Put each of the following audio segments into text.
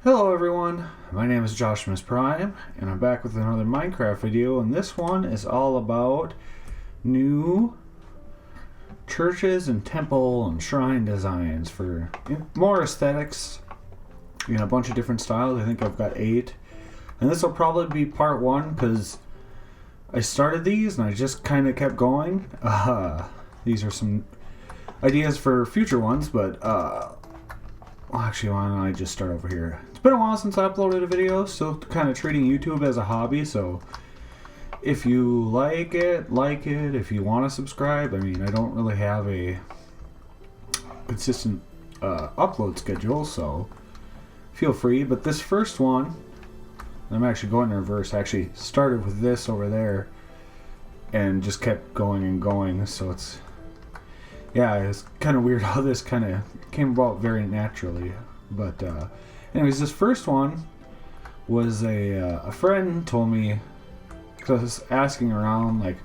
Hello everyone, my name is Joshua Prime, and I'm back with another Minecraft video, and this one is all about new churches and temple and shrine designs for more aesthetics in a bunch of different styles. I think I've got 8, and this will probably be part 1 because I started these and I just kind of kept going. These are some ideas for future ones, but actually, why don't I just start over here? It's been a while since I uploaded a video, still kind of treating YouTube as a hobby, so if you like it, like it. If you want to subscribe, I mean, I don't really have a consistent upload schedule, so feel free. But this first one, I'm actually going in reverse. I actually started with this over there and just kept going and going, so it's kind of weird how this kind of came about very naturally. But anyways, this first one was a friend told me, because I was asking around like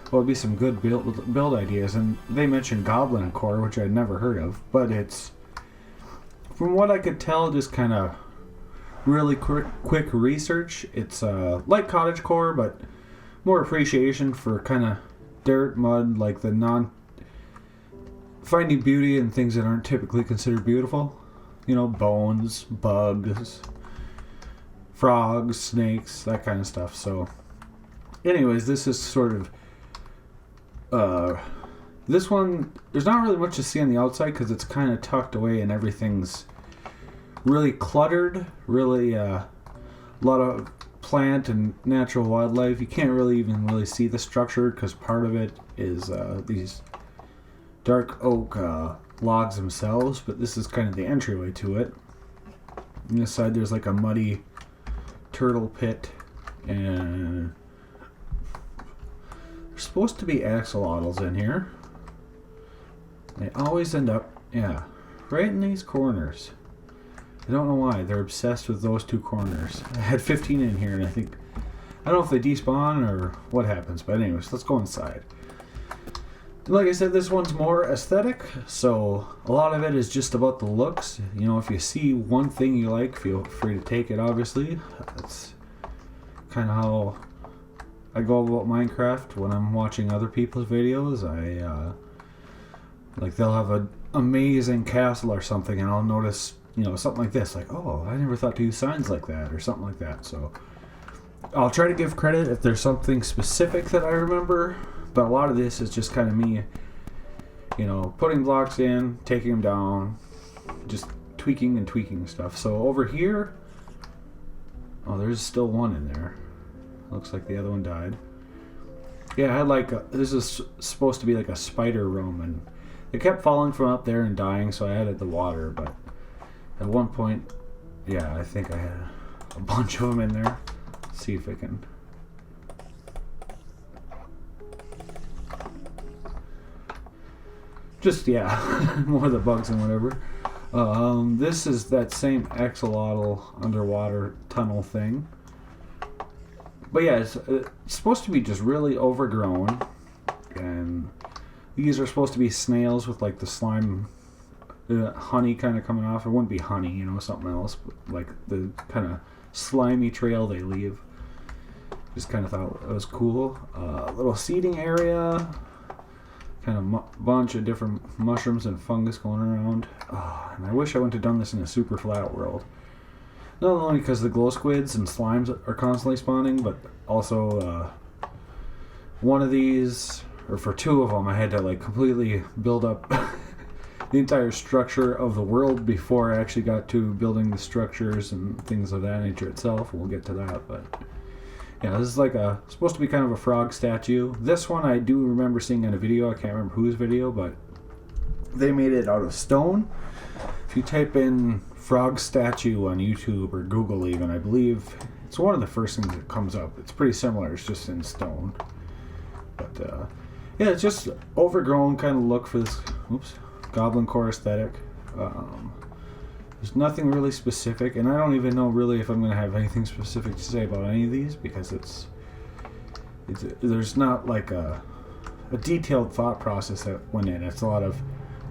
what would be some good build ideas, and they mentioned goblin core, which I'd never heard of, but it's, from what I could tell, just kind of really quick research. It's like cottage core, but more appreciation for kind of dirt, mud, like the finding beauty in things that aren't typically considered beautiful. You know, bones, bugs, frogs, snakes, that kind of stuff. So anyways, this is sort of this one, there's not really much to see on the outside because it's kind of tucked away and everything's really cluttered, really a lot of plant and natural wildlife. You can't really even see the structure because part of it is these dark oak logs themselves, but this is kind of the entryway to it. On this side there's like a muddy turtle pit, and there's supposed to be axolotls in here. They always end up, right in these corners. I don't know why, they're obsessed with those 2 corners. I had 15 in here, and I don't know if they despawn or what happens, but anyways, let's go inside. Like I said, this one's more aesthetic, so a lot of it is just about the looks. You know, if you see one thing you like, feel free to take it, obviously. That's kind of how I go about Minecraft when I'm watching other people's videos. Like, they'll have an amazing castle or something, and I'll notice, you know, something like this, like, oh, I never thought to use signs like that, or something like that. So I'll try to give credit if there's something specific that I remember. But a lot of this is just kind of me, you know, putting blocks in, taking them down, just tweaking and tweaking stuff. So over here, oh, there's still one in there. Looks like the other one died. Yeah, I had like, this is supposed to be like a spider room, and it kept falling from up there and dying, so I added the water. But at one point, I think I had a bunch of them in there. Let's see if I can... Just, more of the bugs and whatever. This is that same axolotl underwater tunnel thing. But it's supposed to be just really overgrown. And these are supposed to be snails with like the slime, honey kind of coming off. It wouldn't be honey, you know, something else. But like the kind of slimy trail they leave. Just kind of thought it was cool. Little seating area. Kind of bunch of different mushrooms and fungus going around. And I wish I wouldn't have done this in a super flat world. Not only because the glow squids and slimes are constantly spawning, but also one of these, or for 2 of them, I had to like completely build up the entire structure of the world before I actually got to building the structures and things of that nature itself. We'll get to that, but... this is like supposed to be kind of a frog statue. This one I do remember seeing in a video. I can't remember whose video, but they made it out of stone. If you type in frog statue on YouTube or Google even, I believe it's one of the first things that comes up. It's pretty similar. It's just in stone. But it's just overgrown kind of look for this goblin core aesthetic. There's nothing really specific, and I don't even know really if I'm going to have anything specific to say about any of these, because there's not like a detailed thought process that went in. It's a lot of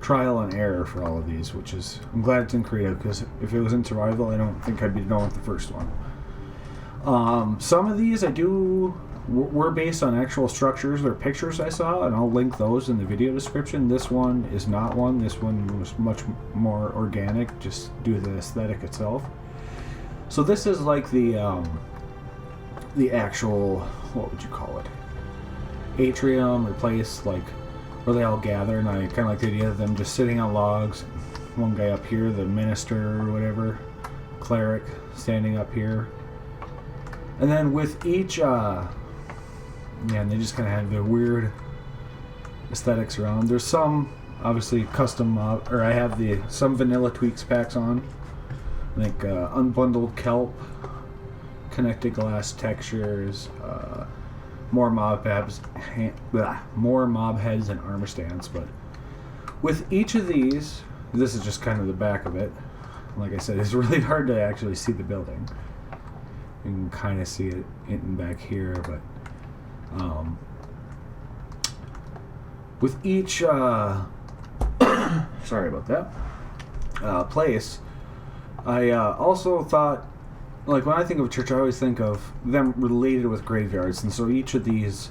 trial and error for all of these, which is, I'm glad it's in creative, because if it was in survival, I don't think I'd be done with the first one. Some of these were based on actual structures or pictures I saw, and I'll link those in the video description. This one is not one. This one was much more organic, just due to the aesthetic itself. So this is like the actual, what would you call it? Atrium or place, like where they all gather, and I kind of like the idea of them just sitting on logs. One guy up here, the minister or whatever, cleric, standing up here. And then with each, and they just kind of have their weird aesthetics around. There's some, obviously, custom, or I have some vanilla tweaks packs on, like unbundled kelp, connected glass textures, more mob heads and armor stands. But with each of these, this is just kind of the back of it. Like I said, it's really hard to actually see the building. You can kind of see it in back here, but with each sorry about that place, I also thought, like, when I think of a church, I always think of them related with graveyards, and so each of these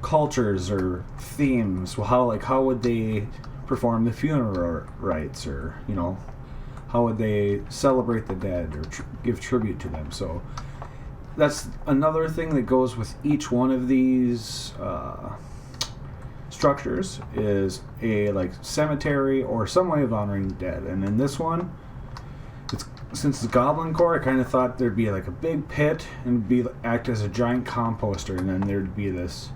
cultures or themes, well, how would they perform the funeral rites, or how would they celebrate the dead or give tribute to them? So that's another thing that goes with each one of these structures, is a cemetery or some way of honoring the dead. And in this one, since it's Goblin Core, I kind of thought there'd be like a big pit and act as a giant composter, and then there'd be this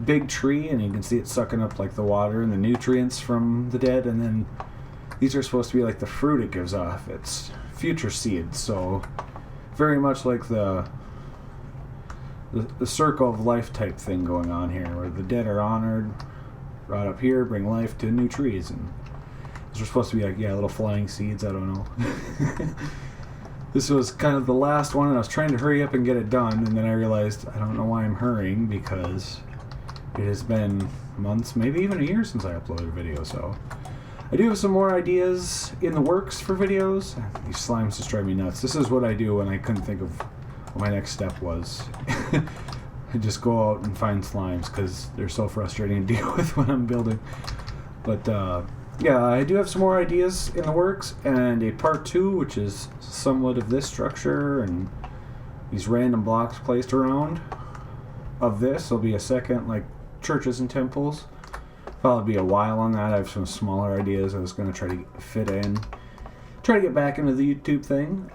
big tree, and you can see it sucking up like the water and the nutrients from the dead. And then these are supposed to be like the fruit it gives off. It's future seeds, so very much like the circle of life type thing going on here, where the dead are honored, brought up here, bring life to new trees, and those are supposed to be like, little flying seeds. I don't know. This was kind of the last one, and I was trying to hurry up and get it done, and then I realized I don't know why I'm hurrying, because it has been months, maybe even a year since I uploaded a video. So I do have some more ideas in the works for videos. These slimes just drive me nuts. This is what I do when I couldn't think of what my next step was. I just go out and find slimes, because they're so frustrating to deal with when I'm building. But I do have some more ideas in the works, and a part 2, which is somewhat of this structure and these random blocks placed around of this. There'll be a second, like churches and temples. Probably be a while on that. I have some smaller ideas I was going to try to fit in. Try to get back into the YouTube thing.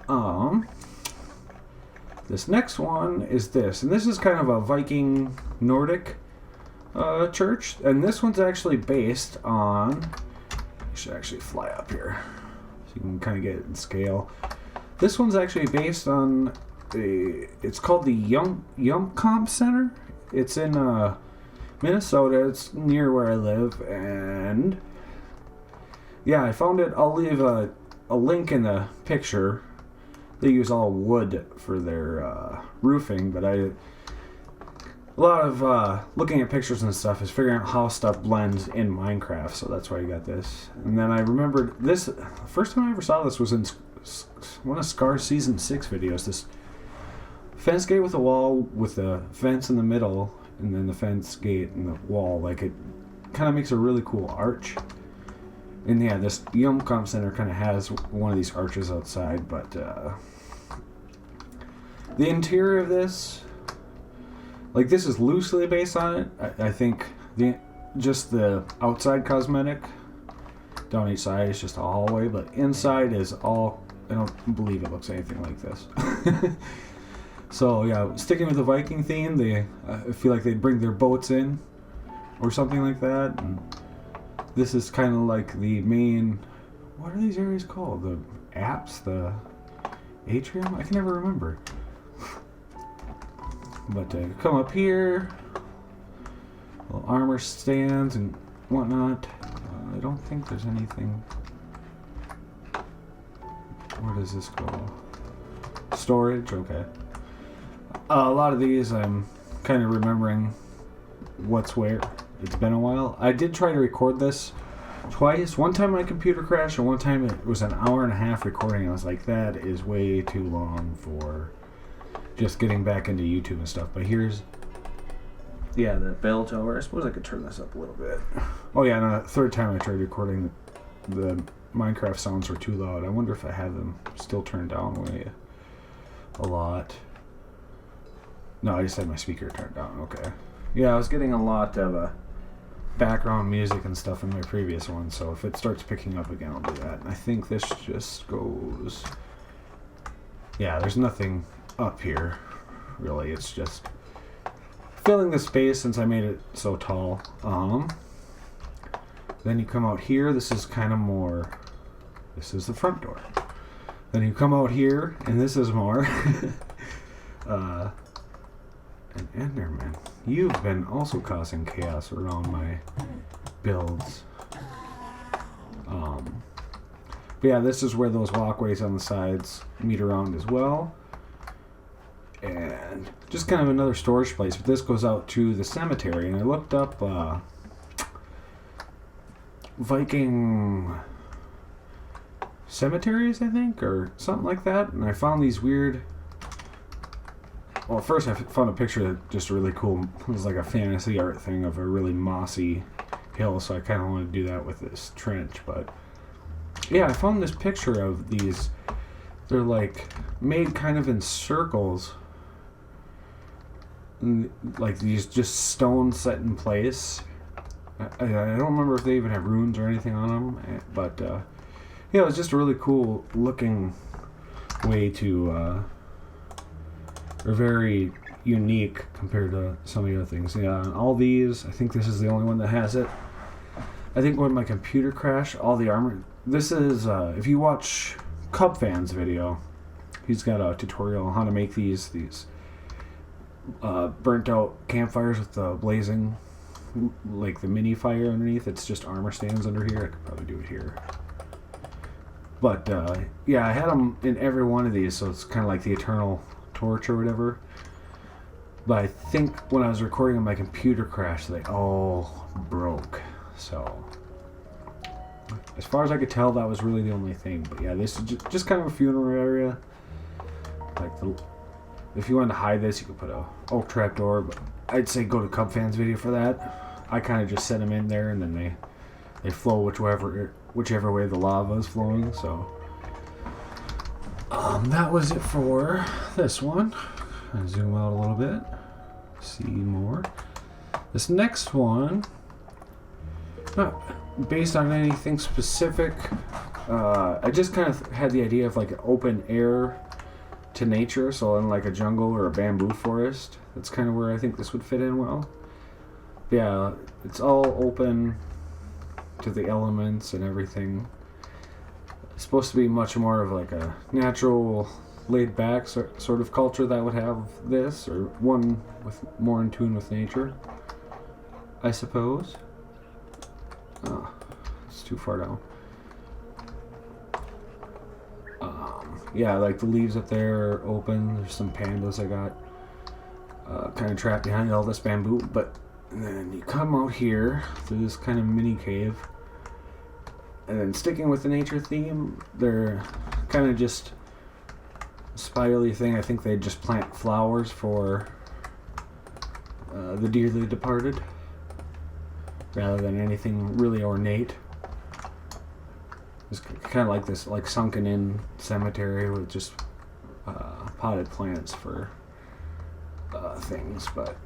This next one is this. And this is kind of a Viking Nordic church. And this one's actually based on... I should actually fly up here so you can kind of get it in scale. This one's actually based on it's called the Steampunk Center. It's in Minnesota. It's near where I live, and I found it. I'll leave a link in the picture. They use all wood for their roofing, but a lot of looking at pictures and stuff is figuring out how stuff blends in Minecraft, so that's why you got this. And then I remembered this, the first time I ever saw this was in one of Scar's Season 6 videos. This fence gate with a wall with a fence in the middle, and then the fence gate and the wall. Like, it kind of makes a really cool arch. And this Steampunk Center kind of has one of these arches outside, but the interior of this... this is loosely based on it. I think just the outside cosmetic down each side is just a hallway, but inside is all... I don't believe it looks anything like this. So sticking with the Viking theme, I feel like they'd bring their boats in or something like that. And this is kind of like the main... What are these areas called? The apse? The atrium? I can never remember. But come up here, little armor stands and whatnot. I don't think there's anything. Where does this go? Storage, okay. A lot of these I'm kind of remembering what's where. It's been a while. I did try to record this twice. One time my computer crashed, and one time it was an hour and a half recording. I was like, that is way too long for just getting back into YouTube and stuff. But here's, yeah, the bell tower. I suppose I could turn this up a little bit. Oh yeah, and the third time I tried recording, the Minecraft sounds were too loud. I wonder if I have them still turned down way a lot. No, I just had my speaker turned down. Okay. Yeah, I was getting a lot of background music and stuff in my previous one, so if it starts picking up again, I'll do that. And I think this just goes... Yeah, there's nothing up here, really. It's just filling the space since I made it so tall. Then you come out here. This is kind of more... This is the front door. Then you come out here, and this is more... an Enderman. You've been also causing chaos around my builds. But yeah, this is where those walkways on the sides meet around as well. And just kind of another storage place. But this goes out to the cemetery. And I looked up Viking cemeteries, I think, or something like that. And I found these weird... Well, first I found a picture that just really cool. It was like a fantasy art thing of a really mossy hill, so I kind of wanted to do that with this trench. But yeah, I found this picture of these. They're like made kind of in circles, like these just stones set in place. I don't remember if they even have runes or anything on them, but yeah, it was just a really cool looking way to. Are very unique compared to some of the other things. Yeah, and all these, I think this is the only one that has it. I think when my computer crashed, all the armor... This is, if you watch Cub Fan's video, he's got a tutorial on how to make these burnt out campfires with the blazing, like the mini fire underneath. It's just armor stands under here. I could probably do it here. But, yeah, I had them in every one of these, so it's kind of like the eternal... torch or whatever. But I think when I was recording on my computer crashed, they all broke. So as far as I could tell, that was really the only thing. But yeah, this is just kind of a funeral area. Like if you wanted to hide this, you could put a oak trap door, but I'd say go to Cub Fan's video for that. I kind of just set them in there, and then they flow whichever way the lava is flowing. So that was it for this one. I'll zoom out a little bit, see more. This next one, not based on anything specific. I just kind of had the idea of like an open air to nature, so in like a jungle or a bamboo forest. That's kind of where I think this would fit in well. But yeah, it's all open to the elements and everything. It's supposed to be much more of like a natural, laid-back sort of culture that would have this, or one with more in tune with nature, I suppose. Oh, it's too far down. Yeah, like the leaves up there are open. There's some pandas I got kind of trapped behind all this bamboo, but then you come out here through this kind of mini cave. And then sticking with the nature theme, they're kind of just a spirally thing. I think they just plant flowers for the dearly departed, rather than anything really ornate. It's kind of like this, like sunken in cemetery with just potted plants for things. But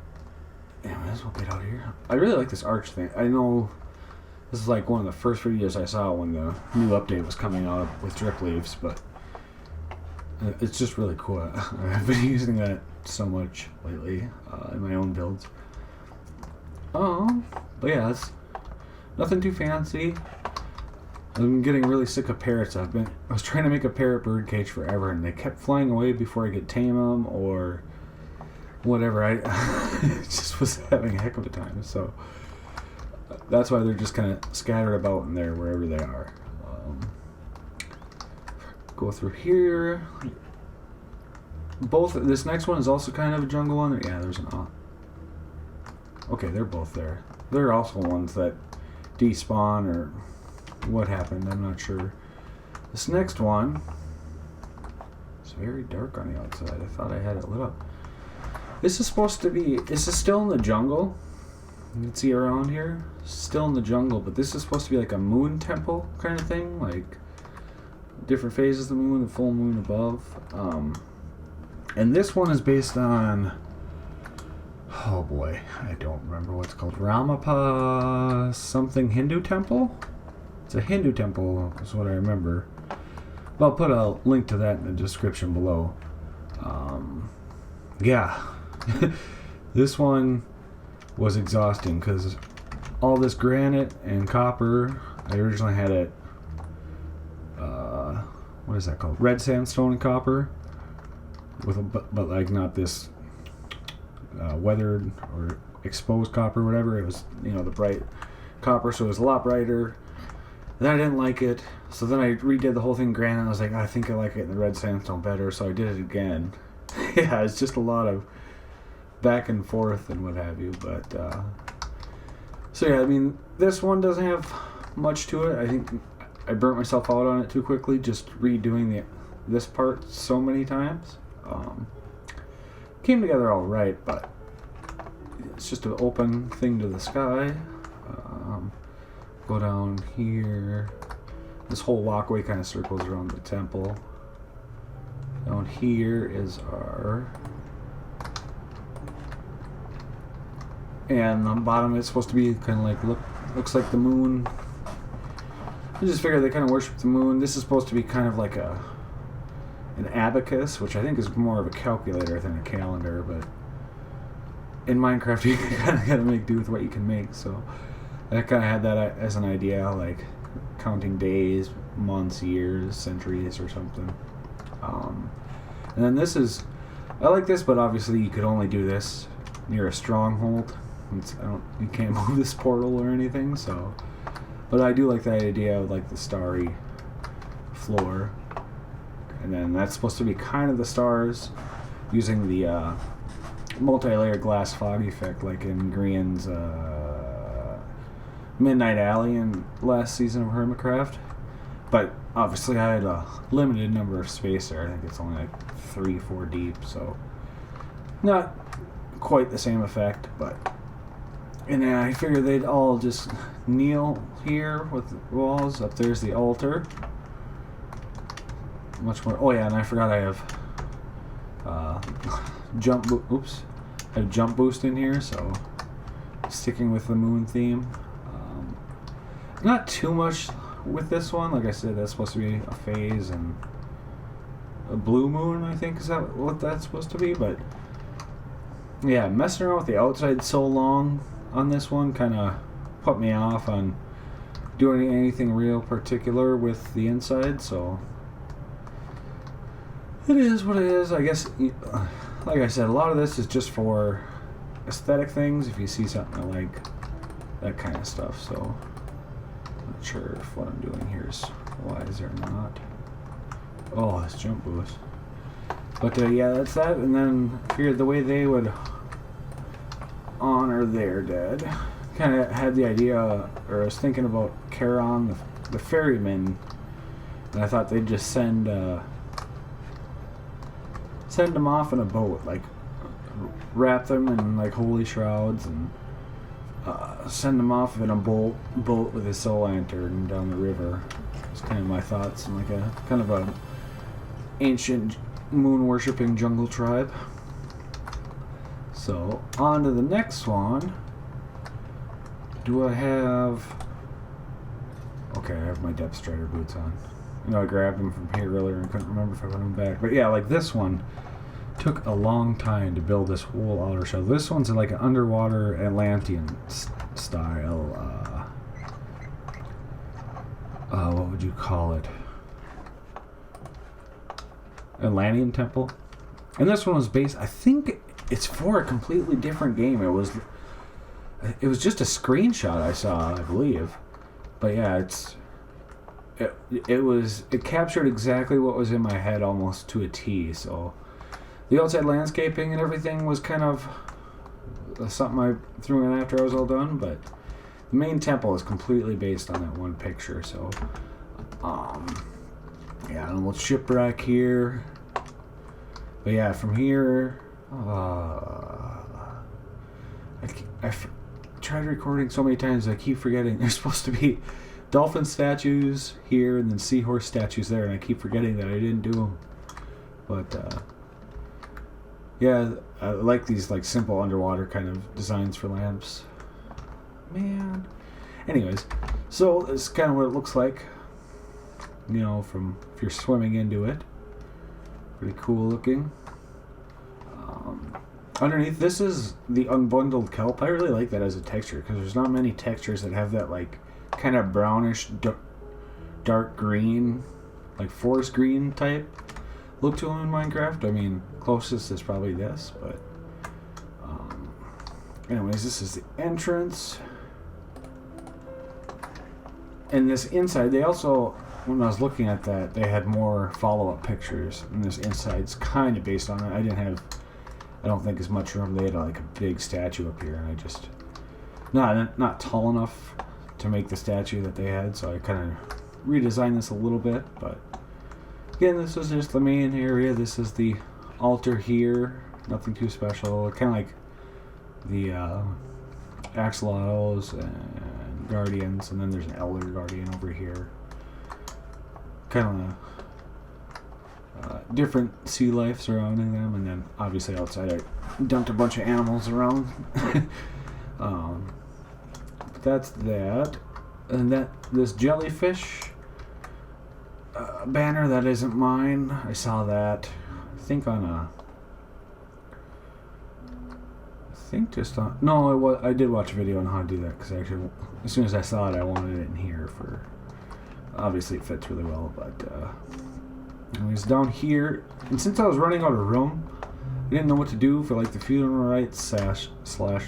yeah, might as well get out of here. I really like this arch thing. I know. This is like one of the first videos I saw when the new update was coming out with drip leaves, but it's just really cool. I've been using that so much lately in my own builds. But yeah, it's nothing too fancy. I'm getting really sick of parrots. I was trying to make a parrot bird cage forever, and they kept flying away before I could tame them or whatever. I just was having a heck of a time. So that's why they're just kind of scattered about in there wherever they are. Go through here. This next one is also kind of a jungle one. Yeah, there's an okay, they're both there. They're also ones that despawn or what happened. I'm not sure. This next one, it's very dark on the outside. I thought I had it lit up. This is supposed to be, this is still in the jungle. You can see around here, still in the jungle, but this is supposed to be like a moon temple kind of thing, like different phases of the moon, the full moon above. And this one is based on, oh boy, I don't remember what it's called. Ramapa something Hindu temple? It's a Hindu temple, is what I remember. But I'll put a link to that in the description below. Yeah. This one was exhausting because all this granite and copper, I originally had it, what is that called? Red sandstone and copper. With a, but like not this weathered or exposed copper, whatever. It was, you know, the bright copper, so it was a lot brighter. And then I didn't like it, so then I redid the whole thing granite. I was like, I think I like it in the red sandstone better, so I did it again. Yeah, it's just a lot of back and forth and what have you. But so yeah, I mean, this one doesn't have much to it. I think I burnt myself out on it too quickly, just redoing this part so many times. Came together all right, but it's just an open thing to the sky. Go down here. This whole walkway kind of circles around the temple. Down here is our, and on the bottom it's supposed to be kind of like looks like the moon. I just figured they kind of worship the moon. This is supposed to be kind of like an abacus, which I think is more of a calculator than a calendar, but in Minecraft you kind of gotta make do with what you can make, so I kind of had that as an idea, like counting days, months, years, centuries, or something. And then this is, I like this, but obviously you could only do this near a stronghold. You can't move this portal or anything, so. But I do like the idea of like the starry floor. And then that's supposed to be kind of the stars, using the multi-layer glass fog effect, like in Grian's Midnight Alley in last season of Hermitcraft. But obviously I had a limited number of space there. I think it's only like 3-4 deep, so not quite the same effect. But and then I figured they'd all just kneel here with the walls. Up there's the altar. Much more. Oh yeah, and I forgot I have I have jump boost in here, so sticking with the moon theme. Not too much with this one. Like I said, that's supposed to be a phase and a blue moon, I think, is that what that's supposed to be. But yeah, messing around with the outside so long on this one kind of put me off on doing anything real particular with the inside, so it is what it is. I guess, like I said, a lot of this is just for aesthetic things, if you see something I like, that kind of stuff, so I'm not sure if what I'm doing here is wise or not. Oh, this jump boost. But yeah, that's that, and then I figured the way they would honor their dead, kind of had the idea, or I was thinking about Charon, the ferryman, and I thought they'd just send them off in a boat, like wrap them in like holy shrouds and send them off in a boat with a soul lantern down the river. It's kind of my thoughts, and like a kind of a ancient moon worshipping jungle tribe. So on to the next one. Do I have? Okay, I have my Depth Strider boots on. You know, I grabbed them from here earlier and couldn't remember if I put them back. But yeah, like this one took a long time to build this whole outer shell. This one's like an underwater Atlantean style. What would you call it? Atlantean Temple. And this one was based, I think it's for a completely different game. It was just a screenshot I saw, I believe. But yeah, it captured exactly what was in my head almost to a T. So the outside landscaping and everything was kind of something I threw in after I was all done, but the main temple is completely based on that one picture. So, yeah, and we'll shipwreck here. But yeah, from here, I've tried recording so many times I keep forgetting there's supposed to be dolphin statues here and then seahorse statues there, and I keep forgetting that I didn't do them. But yeah, I like these like simple underwater kind of designs for lamps. Man. Anyways, so this is kind of what it looks like. You know, from if you're swimming into it. Pretty cool looking. Underneath, this is the unbundled kelp. I really like that as a texture because there's not many textures that have that like kind of brownish, dark green, like forest green type look to them in Minecraft. I mean, closest is probably this, but anyways, this is the entrance. And this inside, they also, when I was looking at that, they had more follow-up pictures, and this inside's kind of based on it. I don't think as much room. They had like a big statue up here, and I just not tall enough to make the statue that they had, so I kind of redesigned this a little bit. But again, this is just the main area. This is the altar here. Nothing too special. Kind of like the axolotls and guardians, and then there's an elder guardian over here. Kind of different sea life surrounding them, and then obviously outside I dumped a bunch of animals around. But that's that. And this jellyfish banner, that isn't mine. I saw that, I think I did watch a video on how to do that, because actually as soon as I saw it I wanted it in here for, obviously it fits really well. But anyways, down here, and since I was running out of room, I didn't know what to do for like the funeral rites slash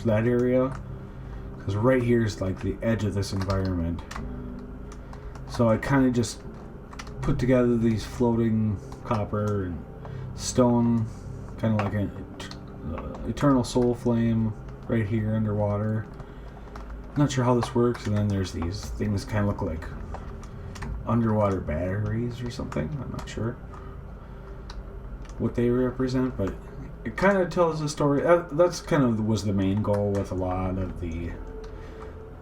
that area, because right here is like the edge of this environment. So I kind of just put together these floating copper and stone, kind of like an eternal soul flame right here underwater. Not sure how this works. And then there's these things kind of look like underwater batteries or something. I'm not sure what they represent, but it kind of tells a story. That's kind of was the main goal with a lot of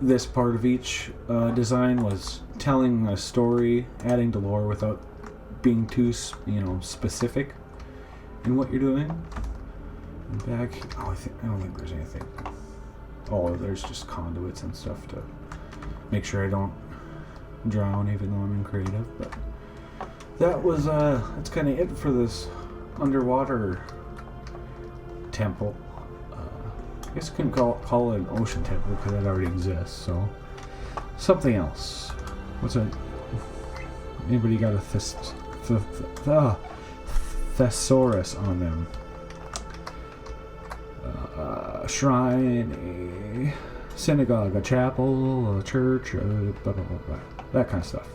this part of each design, was telling a story, adding to lore without being too specific in what you're doing. And back, I don't think there's anything. Oh, there's just conduits and stuff to make sure I don't drown, even though I'm in creative. But that was that's kind of it for this underwater temple. I guess I couldn't call it an ocean temple because that already exists. So something else. What's it? Anybody got a thesaurus on them? A shrine, a synagogue, a chapel, a church, blah, blah, blah, blah, that kind of stuff.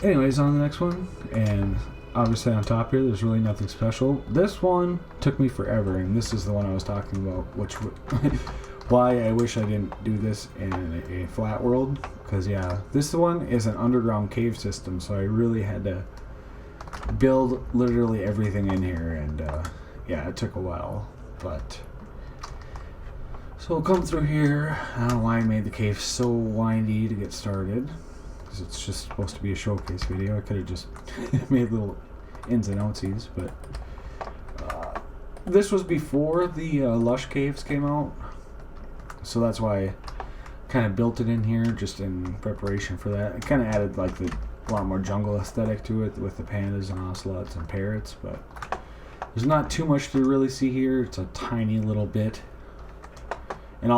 Anyways, on the next one, and obviously on top here, there's really nothing special. This one took me forever, and this is the one I was talking about, which why I wish I didn't do this in a flat world, because yeah, this one is an underground cave system, so I really had to build literally everything in here, and yeah, it took a while. But so we'll come through here. I don't know why I made the cave so windy to get started, because it's just supposed to be a showcase video. I could have just made little ins and outsies, but this was before the lush caves came out, so that's why I kind of built it in here just in preparation for that. I kind of added like a lot more jungle aesthetic to it with the pandas and ocelots and parrots, but there's not too much to really see here. It's a tiny little bit. And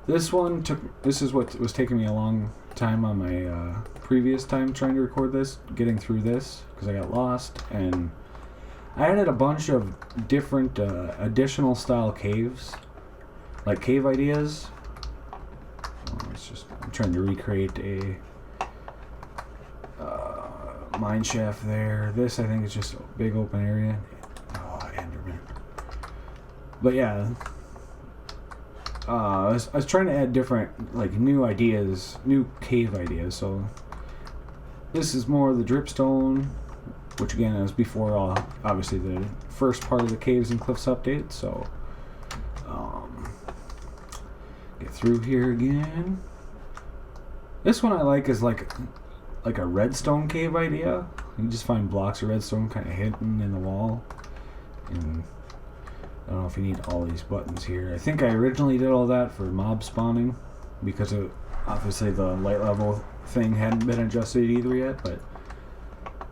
this is what was taking me a long time on my previous time trying to record this, getting through this, because I got lost, and I added a bunch of different additional style caves, like cave ideas. I'm trying to recreate a mine shaft there. This, I think, is just a big open area. Oh, Enderman. But yeah, I was trying to add different, like, new ideas, new cave ideas. So this is more the dripstone, which again is before obviously the first part of the Caves and Cliffs update. So get through here again. This one I like is like a redstone cave idea. You just find blocks of redstone kind of hidden in the wall, and I don't know if you need all these buttons here. I think I originally did all that for mob spawning because obviously the light level thing hadn't been adjusted either yet, but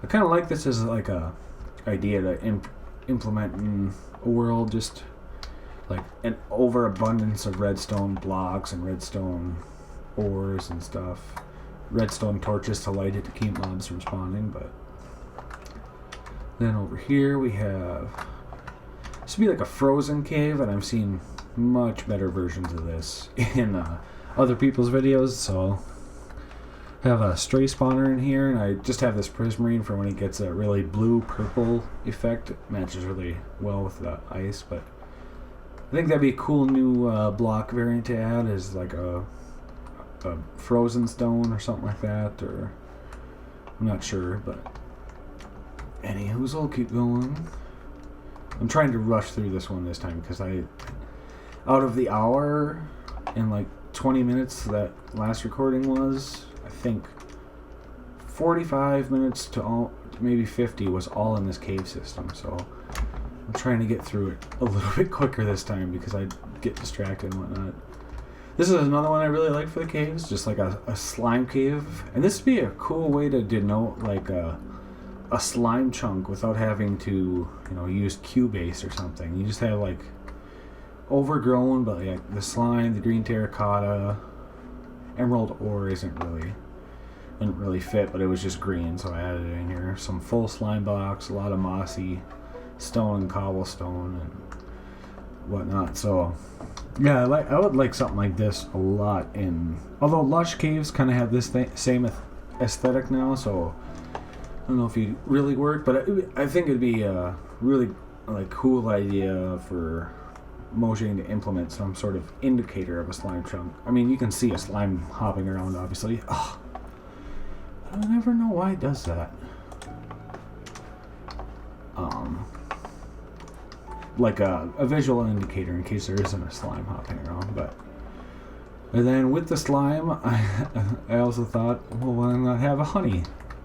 I kind of like this as like a idea to implement in a world, just like an overabundance of redstone blocks and redstone ores and stuff. Redstone torches to light it to keep mobs from spawning. But then over here we have, this would be like a frozen cave, and I've seen much better versions of this in other people's videos. So I have a stray spawner in here, and I just have this prismarine for when it gets a really blue-purple effect. It matches really well with the ice, but I think that'd be a cool new block variant to add, is like a frozen stone or something like that, or I'm not sure, but anywho's, I'll keep going. I'm trying to rush through this one this time because out of the hour and like 20 minutes that last recording was, I think 45 minutes to maybe 50 was all in this cave system. So I'm trying to get through it a little bit quicker this time because I get distracted and whatnot. This is another one I really like for the caves, just like a slime cave. And this would be a cool way to denote like a slime chunk without having to, use Cubase or something. You just have like overgrown, but like the slime, the green terracotta, emerald ore didn't really fit, but it was just green, so I added it in here. Some full slime blocks, a lot of mossy stone and cobblestone and whatnot. So yeah, I would like something like this a lot although lush caves kind of have this same aesthetic now, so I don't know if it'd really work, but I think it'd be a really cool idea for Mojang to implement some sort of indicator of a slime chunk. I mean, you can see a slime hopping around, obviously. I never know why it does that. Like a visual indicator in case there isn't a slime hopping around. And then with the slime, I also thought, well, why not have a honey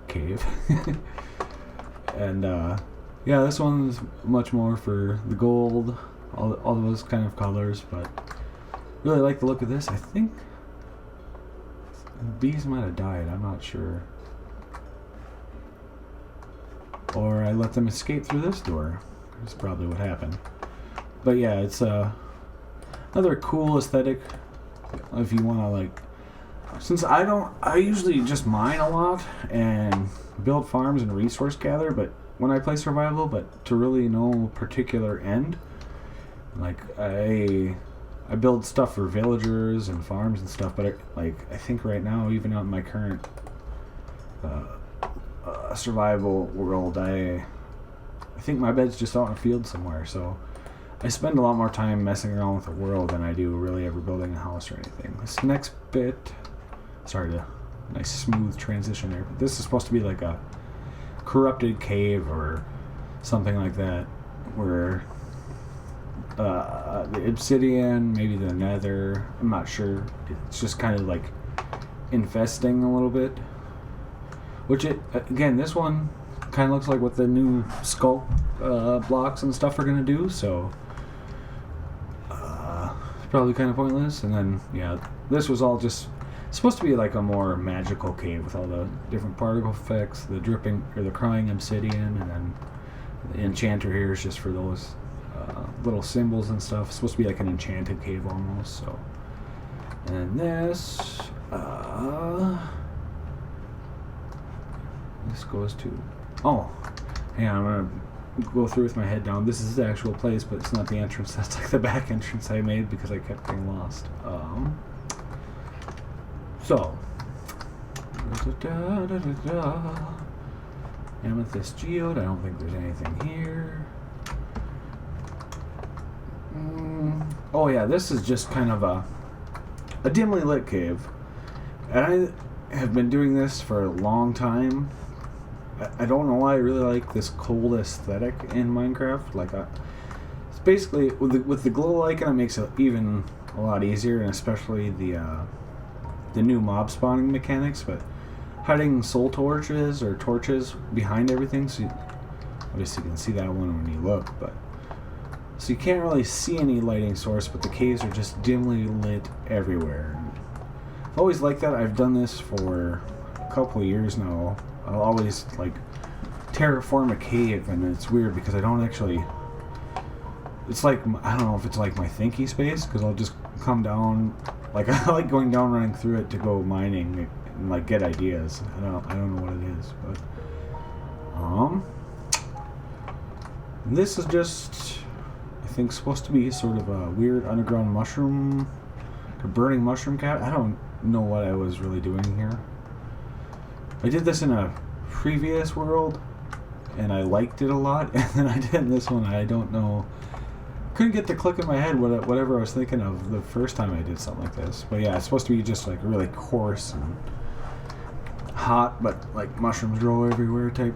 cave? And yeah, this one's much more for the gold, all those kind of colors, but really like the look of this. I think bees might have died, I'm not sure. Or I let them escape through this door. That's probably what happened. But yeah, it's another cool aesthetic if you want to since I usually just mine a lot and build farms and resource gather, but when I play survival, but to really no particular end, I build stuff for villagers and farms and stuff, but I think right now, even on my current survival world, I think my bed's just out in a field somewhere, so I spend a lot more time messing around with the world than I do really ever building a house or anything. This next bit, nice smooth transition there, but this is supposed to be like a corrupted cave or something like that, where the obsidian, maybe the nether, I'm not sure, it's just kind of like infesting a little bit. Which again, this one kind of looks like what the new sculpt blocks and stuff are going to do, so it's probably kind of pointless. And then, yeah, this was all just supposed to be like a more magical cave with all the different particle effects, the dripping or the crying obsidian, and then the enchanter here is just for those little symbols and stuff. It's supposed to be like an enchanted cave almost. So, and this goes to, hang on, I'm gonna go through with my head down. This is the actual place, but it's not the entrance. That's like the back entrance I made because I kept getting lost. So amethyst geode, I don't think there's anything here. Oh yeah, this is just kind of a dimly lit cave. And I have been doing this for a long time. I don't know why I really like this cold aesthetic in Minecraft. Like, it's basically, with the glow icon, it makes it even a lot easier, and especially the new mob spawning mechanics, but hiding soul torches or torches behind everything, so obviously you can see that one when you look, but so you can't really see any lighting source, but the caves are just dimly lit everywhere. I've always liked that. I've done this for a couple of years now. I'll always like terraform a cave, and it's weird because I don't actually, it's like, I don't know if it's like my thinky space, because I'll just come down, like I like going down, running through it to go mining and like get ideas. I don't know what it is, but this is just, I think, supposed to be sort of a weird underground mushroom, a burning mushroom cat. I don't know what I was really doing here. I did this in a previous world and I liked it a lot, and then I did in this one. I don't know, couldn't get the click in my head whatever I was thinking of the first time I did something like this. But yeah, it's supposed to be just like really coarse and hot, but like mushrooms grow everywhere type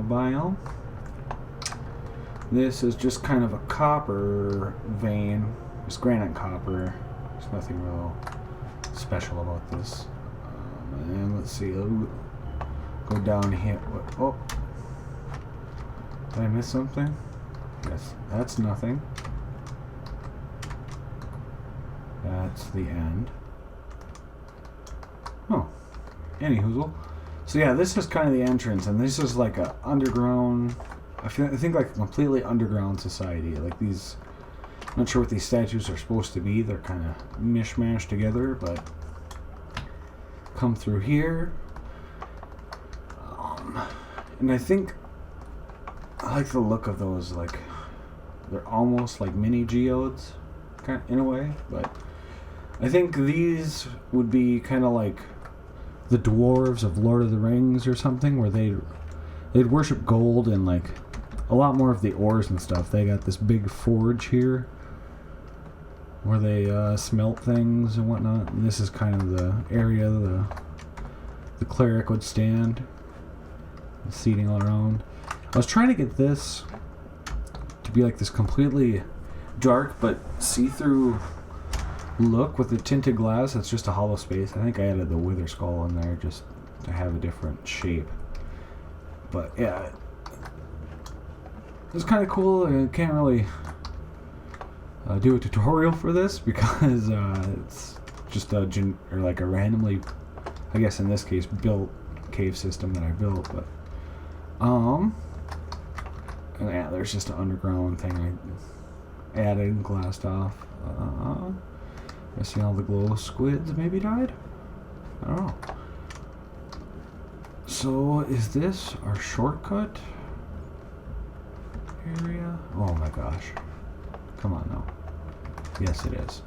biome. This is just kind of a copper vein, just granite copper. There's nothing real special about this. And let's see, go down here. Oh, did I miss something? Yes, that's nothing. That's the end. Oh, anyhoozle. So yeah, this is kind of the entrance, and this is like a underground, I think like a completely underground society. Like these, I'm not sure what these statues are supposed to be. They're kind of mishmashed together, but come through here. And I think I like the look of those, like they're almost like mini geodes, kind of, in a way. But I think these would be kind of like the dwarves of Lord of the Rings or something, where they'd worship gold and like a lot more of the ores and stuff. They got this big forge here where they smelt things and whatnot. And this is kind of the area the cleric would stand, seating all around. I was trying to get this to be like this completely dark but see-through look with the tinted glass. It's just a hollow space. I think I added the wither skull in there just to have a different shape. But yeah, it's kind of cool. I can't really do a tutorial for this because it's just a randomly, I guess in this case, built cave system that I built. But and yeah, there's just an underground thing I added and glassed off. I see all the glow squids maybe died. I don't know. So is this our shortcut area? Oh my gosh. Come on now. Yes, it is.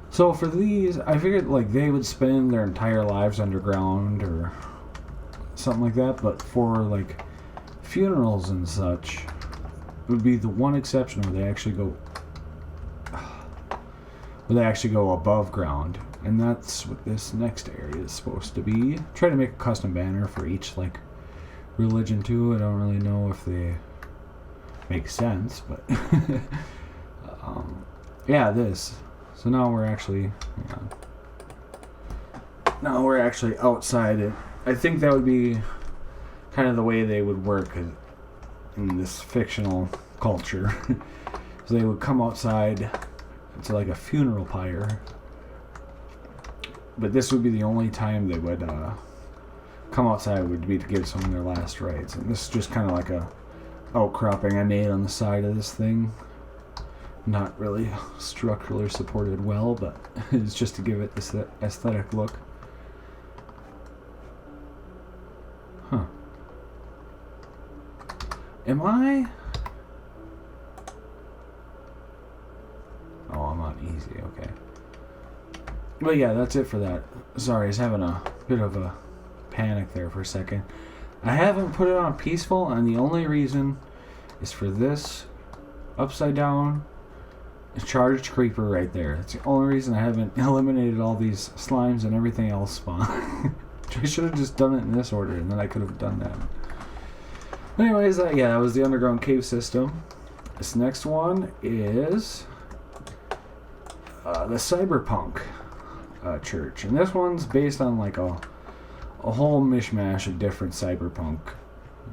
So for these, I figured like they would spend their entire lives underground or something like that, but for like funerals and such, it would be the one exception where they actually go above ground. And that's what this next area is supposed to be. Try to make a custom banner for each like religion too. I don't really know if they make sense, but yeah, this. So now we're actually, outside it. I think that would be kind of the way they would work in this fictional culture. So they would come outside to like a funeral pyre. But this would be the only time they would come outside, would be to give someone their last rites. And this is just kind of like a outcropping I made on the side of this thing. Not really structurally supported well, but it's just to give it this aesthetic look. Huh. Am I? Oh, I'm on easy, okay. But yeah, that's it for that. Sorry, I was having a bit of a panic there for a second. I haven't put it on peaceful, and the only reason is for this upside down a charged creeper right there. That's the only reason I haven't eliminated all these slimes and everything else spawn. I should have just done it in this order, and then I could have done that. Anyways, yeah, that was the underground cave system. This next one is the Cyberpunk Church, and this one's based on like a whole mishmash of different cyberpunk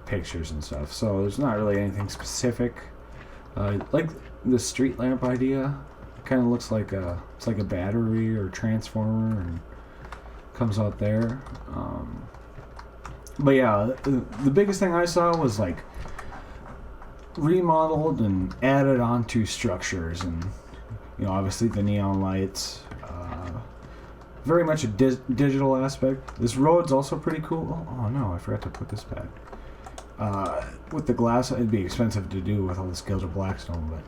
pictures and stuff. So there's not really anything specific. Like the street lamp idea, kind of looks like it's like a battery or transformer, and comes out there. But yeah, the biggest thing I saw was like remodeled and added onto structures, and obviously the neon lights. Very much a digital aspect. This road's also pretty cool. Oh no, I forgot to put this back. With the glass, it'd be expensive to do with all this gilded blackstone, but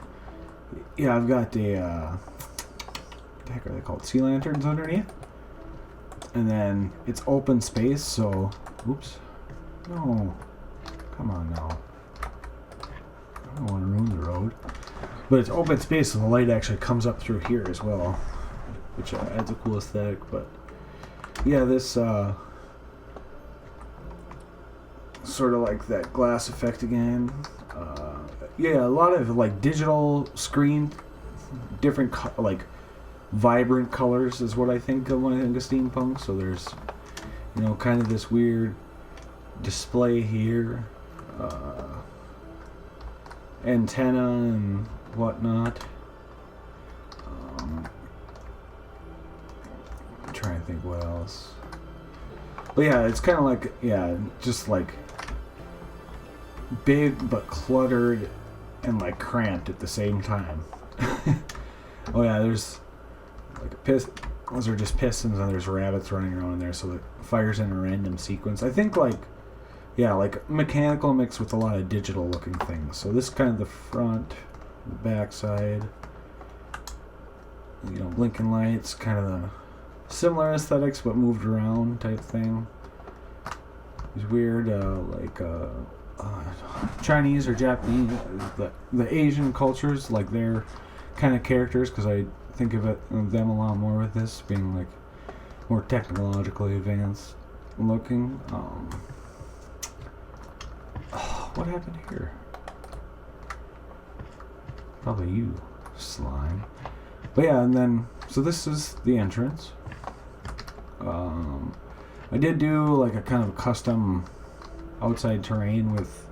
yeah, I've got the what the heck are they called? Sea lanterns underneath. And then it's open space, so oops. No. Come on now. I don't want to ruin the road. But it's open space, so the light actually comes up through here as well, which adds a cool aesthetic. But yeah, this sort of like that glass effect again. Yeah, a lot of like digital screen, different like vibrant colors is what I think of when I think of steampunk. So there's kind of this weird display here, antenna and whatnot. I'm trying to think what else. But yeah, it's kind of like, just like big but cluttered and like cramped at the same time. Oh yeah, there's like those are just pistons, and there's rabbits running around in there, so it fires in a random sequence. I think like mechanical mixed with a lot of digital looking things. So this is kind of the front, the back side, blinking lights, kind of the similar aesthetics but moved around type thing. These weird Chinese or Japanese, the Asian cultures, like their kind of characters, because I think of them a lot more with this being like more technologically advanced looking. What happened here? Probably you, slime. But yeah, and then so this is the entrance. I did do like a kind of custom outside terrain with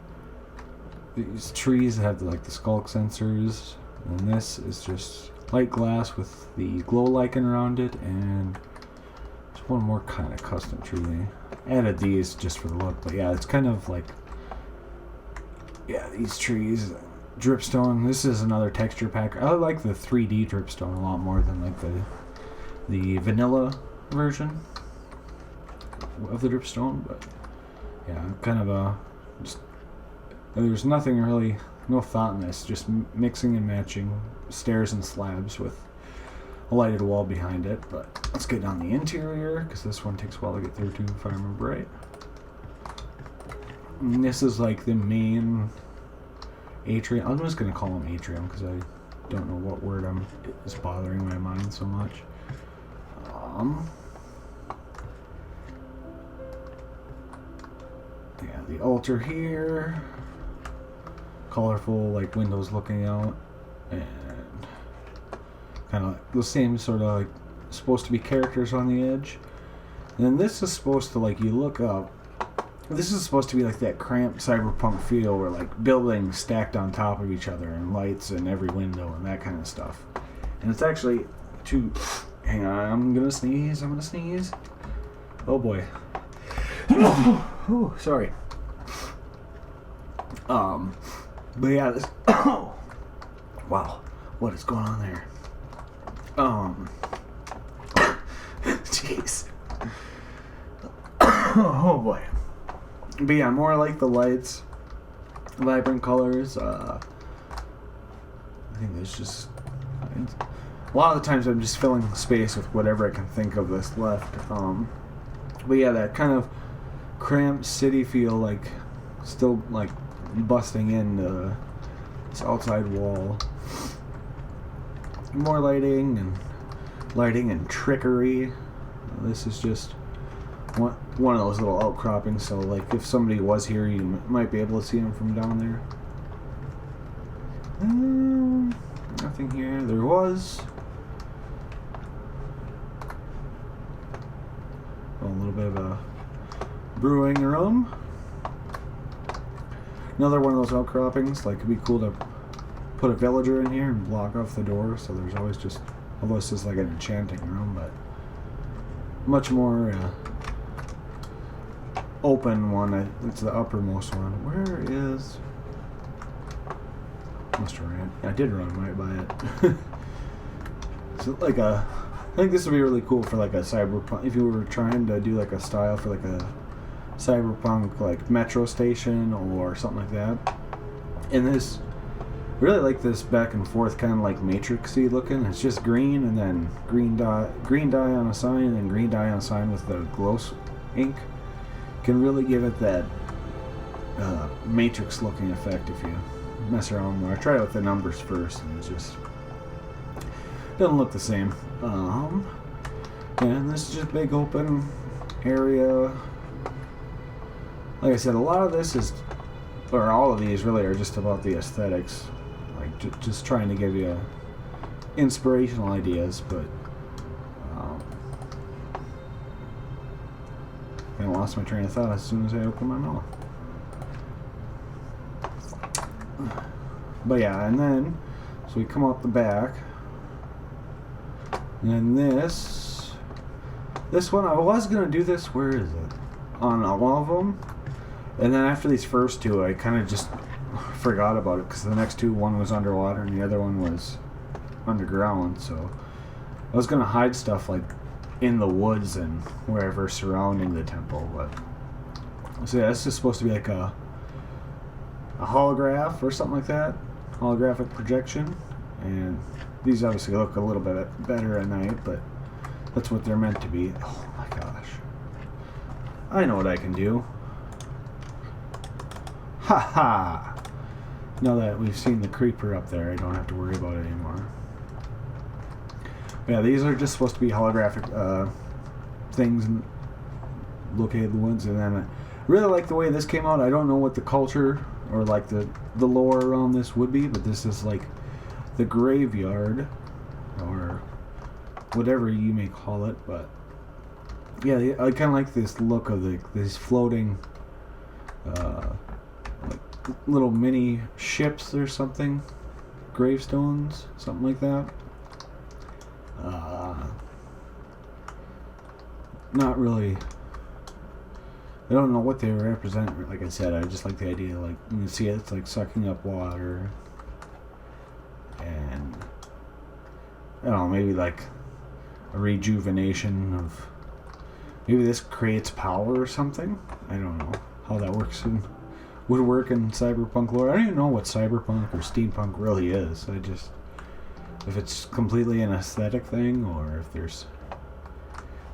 these trees that have like the skulk sensors, and this is just light glass with the glow lichen around it, and there's one more kind of custom tree. They added these just for the look, but yeah, it's kind of like these trees, dripstone. This is another texture pack. I like the 3D dripstone a lot more than like the vanilla version of the dripstone, but yeah, kind of there's nothing really, no thought in this, just mixing and matching stairs and slabs with a lighted wall behind it. But let's get down the interior, because this one takes a while to get through too, if I remember right. And this is like the main atrium. I'm just going to call them atrium because I don't know what word is bothering my mind so much. Yeah, the altar here. Colorful, like windows looking out, and kind of the same sort of like supposed to be characters on the edge. And then this is supposed to, like, you look up. This is supposed to be like that cramped cyberpunk feel where like buildings stacked on top of each other and lights in every window and that kind of stuff. And it's actually hang on, I'm gonna sneeze. Oh boy. Oh, sorry. But yeah, this. Wow, what is going on there? Jeez. Oh boy. But yeah, more like the lights, vibrant colors. I think there's just a lot of the times I'm just filling space with whatever I can think of that's left. But yeah, that kind of cramped city feel, like still like busting in this outside wall. more lighting and trickery. This is just one of those little outcroppings, so like if somebody was here, you might be able to see them from down there. Nothing here. There was a little bit of a brewing room. Another one of those outcroppings. Like, it'd be cool to put a villager in here and block off the door, so there's always just, although this is like an enchanting room, but much more open one. It's the uppermost one. Where is... Must have ran. I did run right by it. So like I think this would be really cool for like a cyberpunk, if you were trying to do like a style for like a cyberpunk like metro station or something like that. And this, really like this back and forth kind of like matrixy looking. It's just green and then green dye on a sign and then green dye on a sign with the glow ink. Can really give it that matrix looking effect if you mess around more. I tried it with the numbers first and it just doesn't look the same. And this is just big open area. Like I said, a lot of this is, or all of these really are just about the aesthetics, like just trying to give you inspirational ideas, but I lost my train of thought as soon as I opened my mouth. But yeah, and then, so we come out the back, and then this one, I was going to do this, where is it? On one of them, and then after these first two, I kind of just forgot about it, because the next two, one was underwater, and the other one was underground, so I was going to hide stuff, like, in the woods and wherever surrounding the temple, but, so yeah, this is supposed to be like a holograph or something like that, holographic projection, and these obviously look a little bit better at night, but that's what they're meant to be. Oh my gosh, I know what I can do. Ha ha! Now that we've seen the creeper up there, I don't have to worry about it anymore. But yeah, these are just supposed to be holographic things located in the woods, and then I really like the way this came out. I don't know what the culture or like the lore around this would be, but this is like the graveyard or whatever you may call it. But yeah, I kind of like this look of these floating like little mini ships or something, gravestones, something like that. Not really, I don't know what they represent. Like I said, I just like the idea, like, you can see it's like sucking up water, and I don't know, maybe like a rejuvenation of, maybe this creates power or something. I don't know how that works and would work in cyberpunk lore. I don't even know what cyberpunk or steampunk really is. I just, if it's completely an aesthetic thing, or if there's,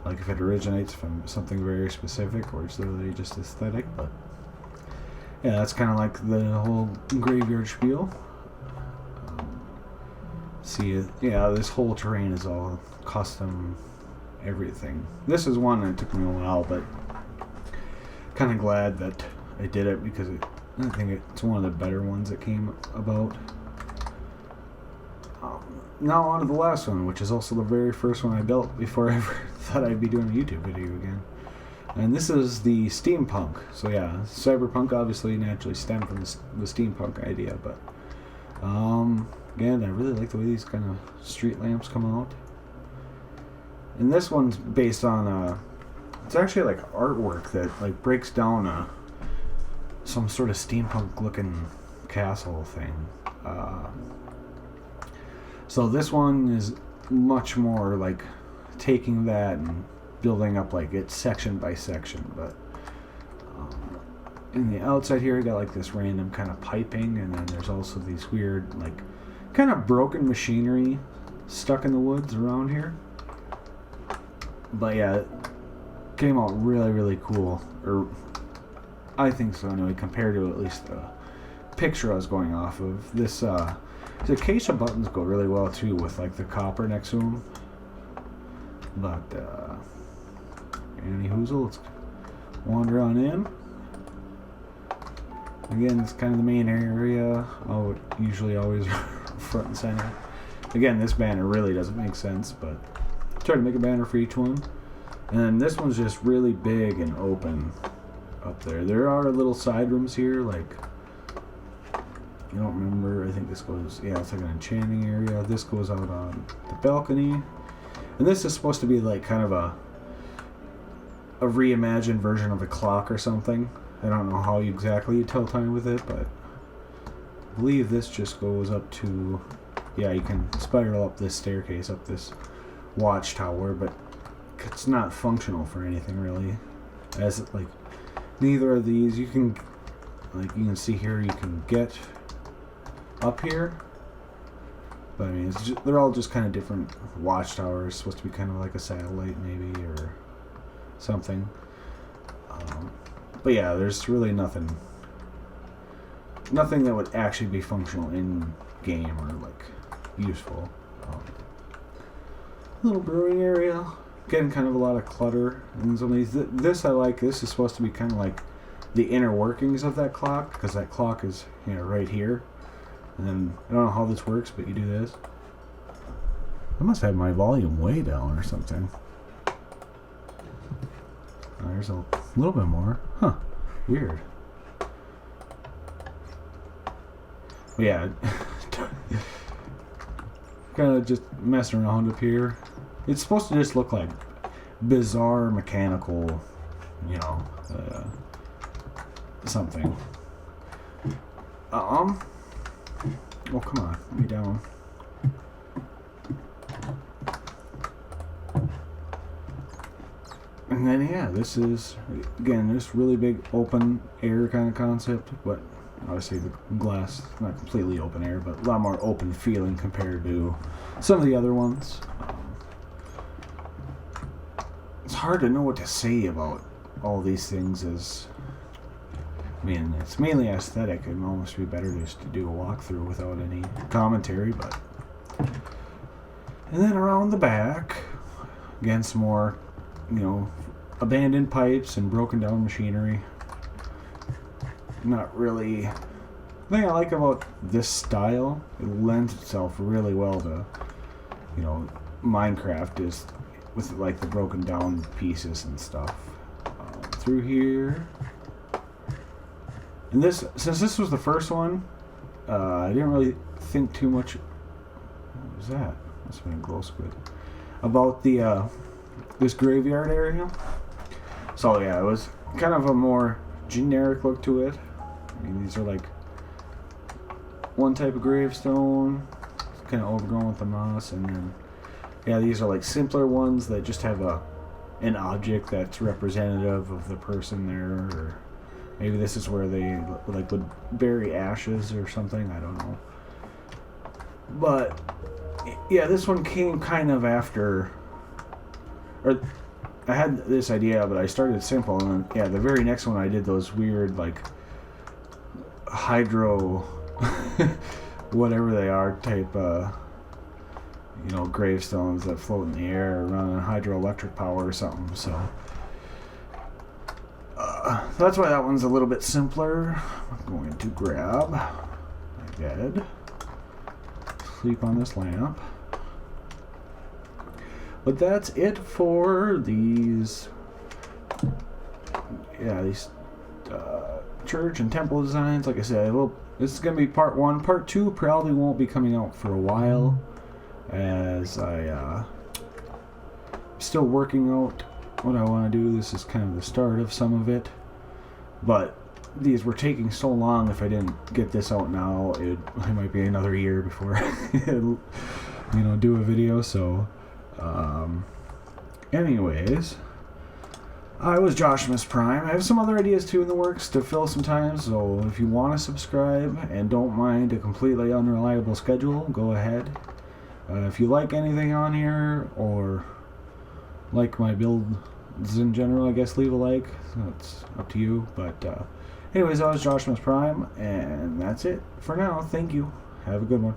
like, if it originates from something very specific, or it's literally just aesthetic. But yeah, that's kind of like the whole graveyard spiel. See, yeah, this whole terrain is all custom everything. This is one that took me a while, but kind of glad that I did it, because I think it's one of the better ones that came about. Now on to the last one, which is also the very first one I built before I ever thought I'd be doing a YouTube video again. And this is the steampunk. So yeah, cyberpunk obviously naturally stemmed from the steampunk idea, but again, I really like the way these kind of street lamps come out. And this one's based on it's actually like artwork that like breaks down some sort of steampunk looking castle thing. So this one is much more like taking that and building up like it's section by section, but in the outside here you got like this random kind of piping, and then there's also these weird like kind of broken machinery stuck in the woods around here. But yeah, it came out really, really cool, or I think so anyway, compared to at least picture I was going off of. This the acacia buttons go really well too with like the copper next to them. But any hoozle, let's wander on in. Again, it's kind of the main area. Usually always front and center. Again, this banner really doesn't make sense, but try to make a banner for each one. And then this one's just really big and open up there. There are little side rooms here, like, I don't remember, I think this goes, yeah, it's like an enchanting area. This goes out on the balcony. And this is supposed to be like kind of a reimagined version of a clock or something. I don't know how exactly you tell time with it, but I believe this just goes up to, yeah, you can spiral up this staircase, up this watchtower, but it's not functional for anything really. As like neither of these, you can, like you can see here, you can get up here, but I mean it's just, they're all just kind of different watchtowers, supposed to be kind of like a satellite maybe or something. But yeah, there's really nothing that would actually be functional in game or like useful. Little brewing area. Again, kind of a lot of clutter in some of these. This I like. This is supposed to be kind of like the inner workings of that clock, because that clock is, you know, right here. And then I don't know how this works, but you do this. I must have my volume way down or something. There's a little bit more. Huh. Weird. But yeah. Kind of just messing around up here. It's supposed to just look like bizarre mechanical, you know, something. Oh, come on. Let me down. And then, yeah, this is, again, this really big open air kind of concept, but obviously the glass, not completely open air, but a lot more open feeling compared to some of the other ones. It's hard to know what to say about all these things, as, I mean, it's mainly aesthetic. It would almost be better just to do a walkthrough without any commentary, but... And then around the back, again, some more, you know, abandoned pipes and broken down machinery. Not really... The thing I like about this style, it lends itself really well to, you know, Minecraft, is with like the broken down pieces and stuff. Through here. And this, since this was the first one, I didn't really think too much... What was that? Must have been a glow squid. About the, this graveyard area. So yeah, it was kind of a more generic look to it. I mean, these are like one type of gravestone, kind of overgrown with the moss, and then yeah, these are like simpler ones that just have an object that's representative of the person there, or maybe this is where they like would bury ashes or something. I don't know. But yeah, this one came kind of after, or I had this idea, but I started simple, and then yeah, the very next one I did those weird like hydro whatever they are type you know, gravestones that float in the air running hydroelectric power or something. So that's why that one's a little bit simpler. I'm going to grab my bed, sleep on this lamp. But that's it for these, yeah, these church and temple designs. Like I said, this is going to be part one. Part two probably won't be coming out for a while, as I'm still working out what I want to do. This is kind of the start of some of it, but these were taking so long. If I didn't get this out now, it might be another year before you know, do a video. So anyways, I was Joshimus Prime. I have some other ideas too in the works to fill some time, so if you want to subscribe and don't mind a completely unreliable schedule, go ahead. If you like anything on here, or like my builds in general, I guess leave a like. That's up to you. But Anyways, I was Josh Prime, and that's it for now. Thank you. Have a good one.